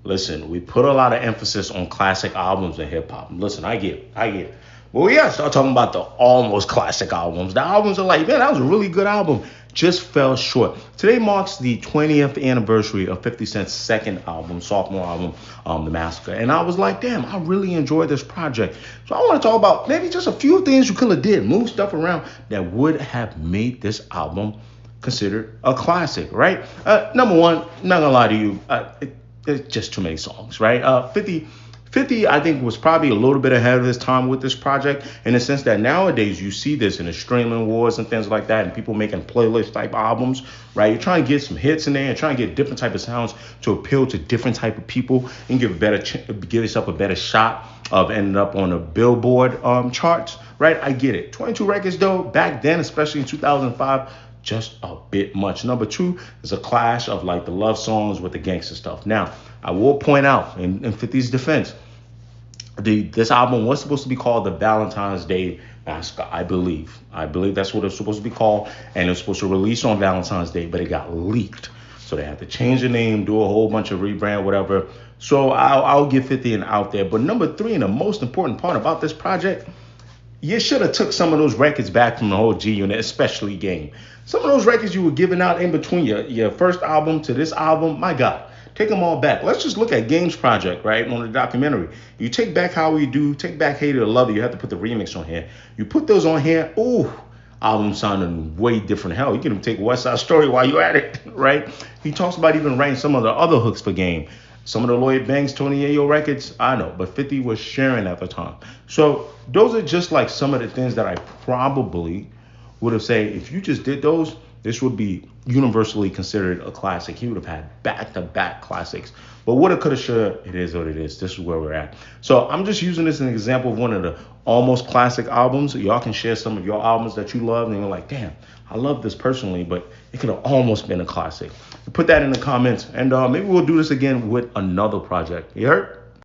Listen, we put a lot of emphasis on classic albums in hip hop. Listen, I get it. But we gotta start talking about the almost classic albums. The albums are like, man, that was a really good album. Just fell short. Today marks the 20th anniversary of 50 Cent's second album, sophomore album, The Massacre. And I was like, damn, I really enjoyed this project. So I want to talk about maybe just a few things you could have did, move stuff around that would have made this album considered a classic, right? Number one, not gonna lie to you, it's just too many songs, right? 50, I think, was probably a little bit ahead of his time with this project in the sense that nowadays you see this in the streaming wars and things like that, and people making playlist type albums, right? You're trying to get some hits in there and trying to get different type of sounds to appeal to different type of people and give yourself a better shot of ending up on the Billboard charts, right? I get it. 22 records though, back then, especially in 2005, just a bit much. Number two is a clash of like the love songs with the gangster stuff. Now, I will point out in 50's defense, this album was supposed to be called the Valentine's Day Massacre, I believe. I believe that's what it's supposed to be called, and it was supposed to release on Valentine's Day, but it got leaked. So they had to change the name, do a whole bunch of rebrand, whatever. So I'll give 50 an out there. But number three, and the most important part about this project, you should have took some of those records back from the whole G Unit, especially Game. Some of those records you were giving out in between your first album to this album, my God, take them all back. Let's just look at Game's project, right, on the documentary. You take back How We Do, take back Hater to Love You. You have to put the remix on here. You put those on here, ooh, album sounding way different. Hell, you can even take West Side Story while you're at it, right? He talks about even writing some of the other hooks for Game. Some of the Lloyd Banks, Tony Ayo records, I know, but 50 was sharing at the time. So those are just like some of the things that I probably would have said, if you just did those, this would be universally considered a classic. He would have had back-to-back classics. But woulda, coulda, shoulda, it is what it is. This is where we're at. So I'm just using this as an example of one of the almost classic albums. Y'all can share some of your albums that you love, and you're like, damn, I love this personally, but it could have almost been a classic. Put that in the comments, and maybe we'll do this again with another project. You heard?